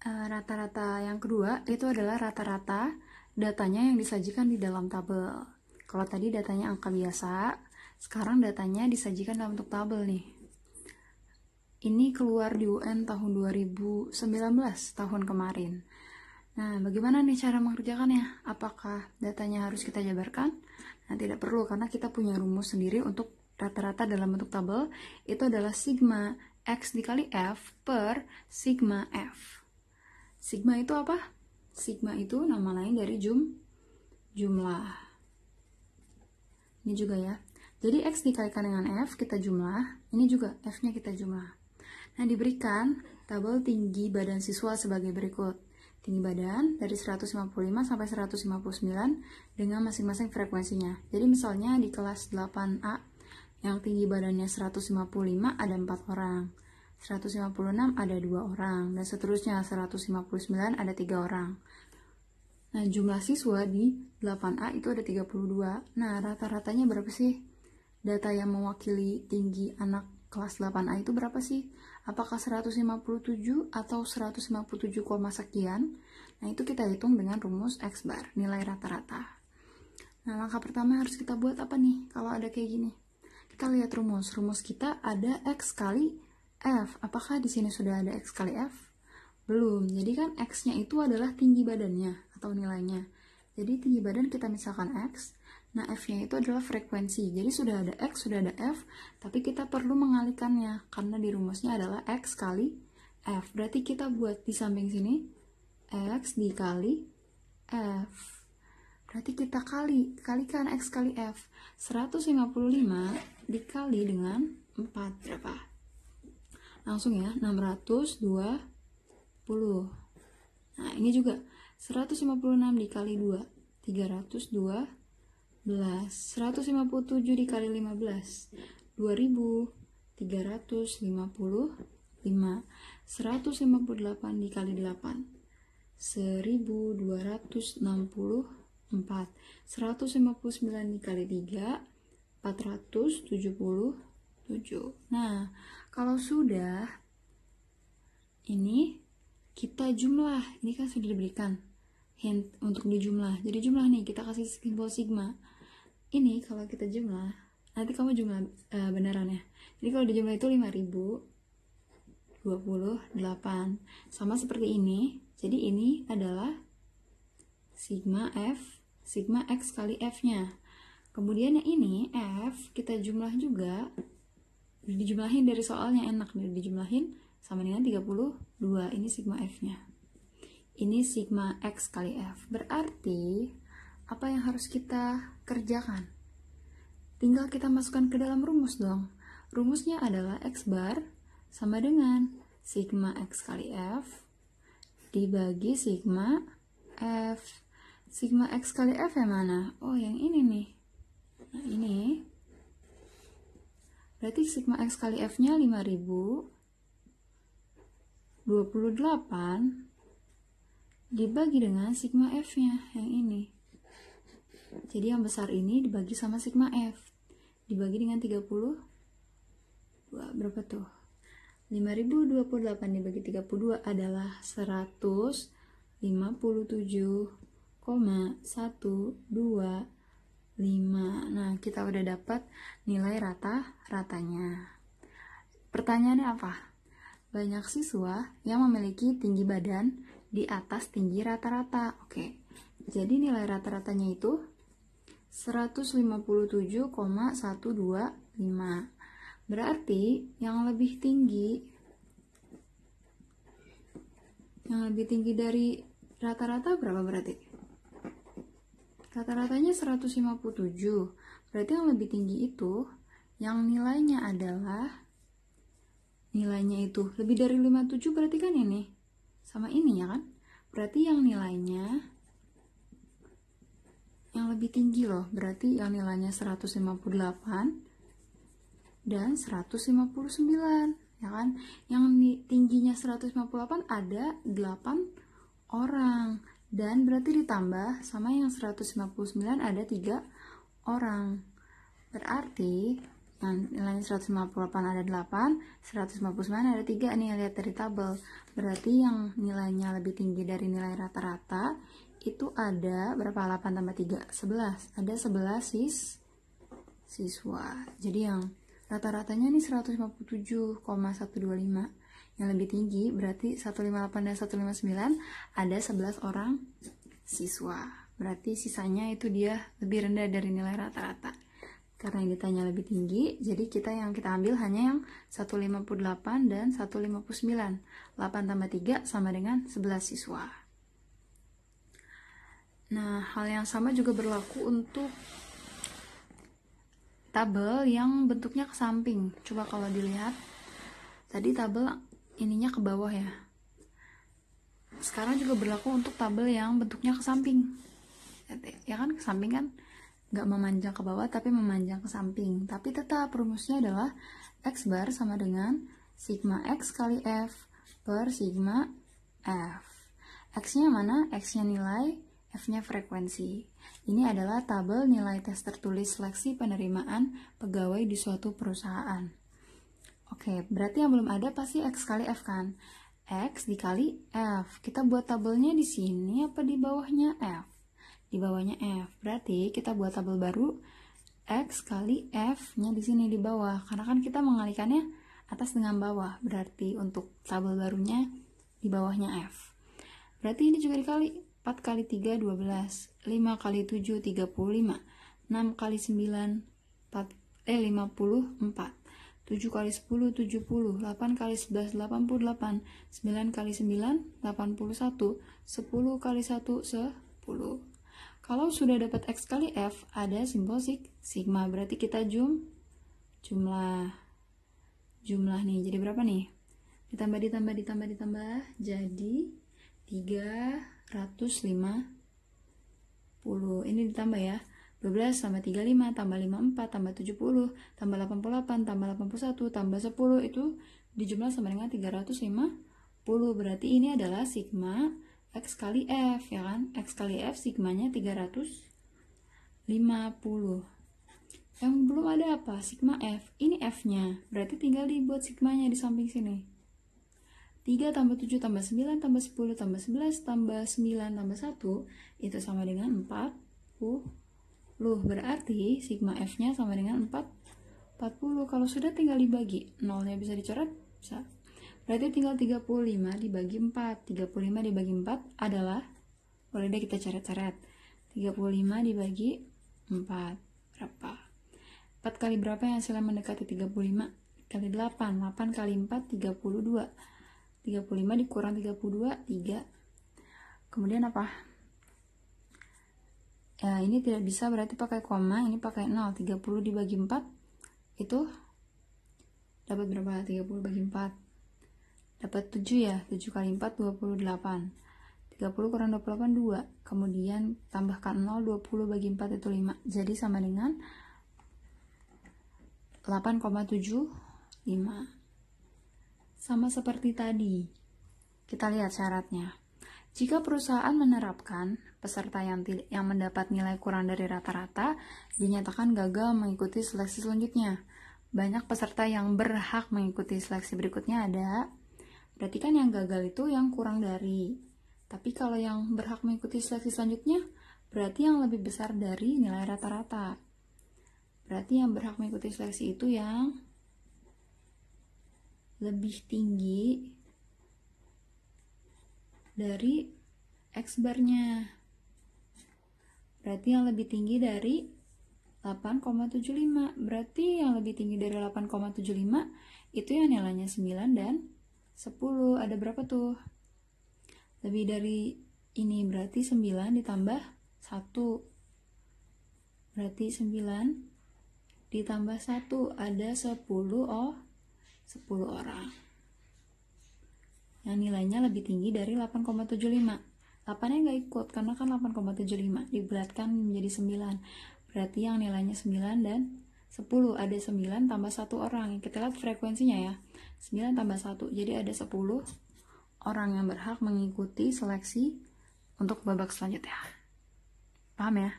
Rata-rata yang kedua itu adalah rata-rata datanya yang disajikan di dalam tabel. Kalau tadi datanya angka biasa, sekarang datanya disajikan dalam bentuk tabel nih. Ini keluar di UN tahun 2019, tahun kemarin. Nah, bagaimana nih cara mengerjakannya? Apakah datanya harus kita jabarkan? Nah, tidak perlu karena kita punya rumus sendiri untuk rata-rata dalam bentuk tabel. Itu adalah sigma X dikali F per sigma F. Sigma itu apa? Sigma itu nama lain dari jumlah. Ini juga ya. Jadi X dikalikan dengan F, kita jumlah. Ini juga F-nya kita jumlah. Nah, diberikan tabel tinggi badan siswa sebagai berikut. Tinggi badan dari 155 sampai 159 dengan masing-masing frekuensinya. Jadi misalnya di kelas 8A yang tinggi badannya 155 ada 4 orang. 156 ada 2 orang, dan seterusnya 159 ada 3 orang. Nah, jumlah siswa di 8A itu ada 32. Nah, rata-ratanya berapa sih? Data yang mewakili tinggi anak kelas 8A itu berapa sih? Apakah 157 atau 157, sekian? Nah, itu kita hitung dengan rumus X bar, nilai rata-rata. Nah, langkah pertama harus kita buat apa nih kalau ada kayak gini? Kita lihat rumus. Rumus kita ada X kali F. Apakah di sini sudah ada X kali F? Belum. Jadi kan X-nya itu adalah tinggi badannya atau nilainya. Jadi tinggi badan kita misalkan X. Nah, F-nya itu adalah frekuensi. Jadi sudah ada X, sudah ada F, tapi kita perlu mengalihkannya karena di rumusnya adalah X kali F. Berarti kita buat di samping sini X dikali F. Berarti kita kalikan X kali F. 155 dikali dengan 4 berapa? Langsung ya, 620. Nah, ini juga 156 dikali 2, 312. 157 dikali 15, 2355. 158 dikali 8, 1264. 159 dikali 3, 477. Nah, kalau sudah, ini kita jumlah. Ini kan sudah diberikan hint untuk dijumlah. Jadi jumlah nih, kita kasih simbol sigma. Ini kalau kita jumlah, nanti kamu jumlah beneran ya. Jadi kalau dijumlah itu 5028. Sama seperti ini. Jadi ini adalah sigma F, sigma X kali F-nya. Kemudian yang ini F kita jumlah juga. Dijumlahin dari soalnya enak nih, dijumlahin sama dengan 32. Ini sigma F-nya. Ini sigma X kali F. Berarti apa yang harus kita kerjakan? Tinggal kita masukkan ke dalam rumus dong. Rumusnya adalah X bar sama dengan sigma X kali F dibagi sigma F. Sigma X kali F yang mana? Oh, yang ini nih. Nah, ini. Berarti sigma X kali F-nya 5028 dibagi dengan sigma F-nya yang ini. Jadi yang besar ini dibagi sama sigma F. Dibagi dengan 32. Berapa tuh? 5028 dibagi 32 adalah 157,125. Nah, kita udah dapat nilai rata-ratanya. Pertanyaannya apa? Banyak siswa yang memiliki tinggi badan di atas tinggi rata-rata. Oke. Jadi nilai rata-ratanya itu 157,125. Berarti yang lebih tinggi dari rata-rata berapa berarti? Rata-ratanya 157. Berarti yang lebih tinggi itu yang nilainya itu lebih dari 57, berarti kan ini sama ini ya kan? Berarti yang nilainya yang lebih tinggi loh. Berarti yang nilainya 158 dan 159 ya kan? Yang tingginya 158 ada 8 orang. Dan berarti ditambah sama yang 159 ada 3 orang. Berarti Nah, nilainya 158 ada 8, 159 ada 3 nih, lihat dari tabel. Berarti yang nilainya lebih tinggi dari nilai rata-rata itu ada berapa? 8 tambah 3, 11. Ada 11 siswa. Jadi yang rata-ratanya ini 157,125. Yang lebih tinggi berarti 158 dan 159 ada 11 orang siswa. Berarti sisanya itu dia lebih rendah dari nilai rata-rata. Karena yang ditanya lebih tinggi, jadi yang kita ambil hanya yang 158 dan 159. 8 tambah 3 sama dengan 11 siswa. Nah, hal yang sama juga berlaku untuk tabel yang bentuknya ke samping. Coba kalau dilihat, tadi tabel ininya ke bawah ya. Sekarang juga berlaku untuk tabel yang bentuknya ke samping. Ya kan, ke samping kan nggak memanjang ke bawah tapi memanjang ke samping, tapi tetap rumusnya adalah X bar sama dengan sigma X kali F per sigma F. X nya mana? X nya nilai, F nya frekuensi. Ini adalah tabel nilai tes tertulis seleksi penerimaan pegawai di suatu perusahaan. Oke, berarti yang belum ada pasti X kali F kan? X dikali F. Kita buat tabelnya di sini apa di bawahnya F? Di bawahnya F. Berarti kita buat tabel baru X kali F-nya di sini di bawah. Karena kan kita mengalikannya atas dengan bawah. Berarti untuk tabel barunya di bawahnya F. Berarti ini juga dikali 4 kali 3 12, 5 kali 7 35, 6 kali 9 54, 7 kali 10 70, 8 kali 11 88, 9 kali 9 81, 10 kali 1 10. Kalau sudah dapat X kali F, ada simbol sigma. Berarti kita jumlah nih. Jadi berapa nih? Ditambah. Jadi 350. Ini ditambah ya. 12 tambah 35, tambah 54, tambah 70, tambah 88, tambah 81, tambah 10. Itu dijumlah sama dengan 350. Berarti ini adalah sigma X kali F, ya kan? X kali F sigmanya 350. Yang belum ada apa? Sigma F. Ini F-nya. Berarti tinggal dibuat sigmanya di samping sini. 3 tambah 7 tambah 9 tambah 10 tambah 11 tambah 9 tambah 1 itu sama dengan 40. Berarti sigma F-nya sama dengan 40. Kalau sudah tinggal dibagi. Nolnya bisa dicoret? Bisa. Berarti tinggal 35 dibagi 4. 35 dibagi 4 adalah, boleh deh kita coret-coret. 35 dibagi 4. Berapa? 4 kali berapa yang hasilnya mendekati 35? Kali 8. 8 kali 4, 32. 35 dikurang 32, 3. Kemudian apa? Ya, ini tidak bisa, berarti pakai koma, ini pakai 0. 30 dibagi 4, itu dapat berapa? 30 bagi 4. Dapat 7 ya, 7 kali 4, 28. 30 kurang 28, 2. Kemudian tambahkan 0, 20 bagi 4 itu 5. Jadi sama dengan 8,75. Sama seperti tadi. Kita lihat syaratnya. Jika perusahaan menerapkan peserta yang mendapat nilai kurang dari rata-rata, dinyatakan gagal mengikuti seleksi selanjutnya. Banyak peserta yang berhak mengikuti seleksi berikutnya ada. Berarti kan yang gagal itu yang kurang dari. Tapi kalau yang berhak mengikuti seleksi selanjutnya, berarti yang lebih besar dari nilai rata-rata. Berarti yang berhak mengikuti seleksi itu yang lebih tinggi dari X barnya. Berarti yang lebih tinggi dari 8,75. Berarti yang lebih tinggi dari 8,75 itu yang nilainya 9 dan 10. Ada berapa tuh? Lebih dari ini, berarti 9 ditambah 1. Berarti 9 ditambah 1 ada 10 orang. Yang nilainya lebih tinggi dari 8,75. 8-nya nggak ikut karena kan 8,75 dibulatkan menjadi 9. Berarti yang nilainya 9 dan 10. Ada 9 tambah 1 orang. Kita lihat frekuensinya ya. 9 tambah 1. Jadi ada 10 orang yang berhak mengikuti seleksi untuk babak selanjutnya. Paham ya?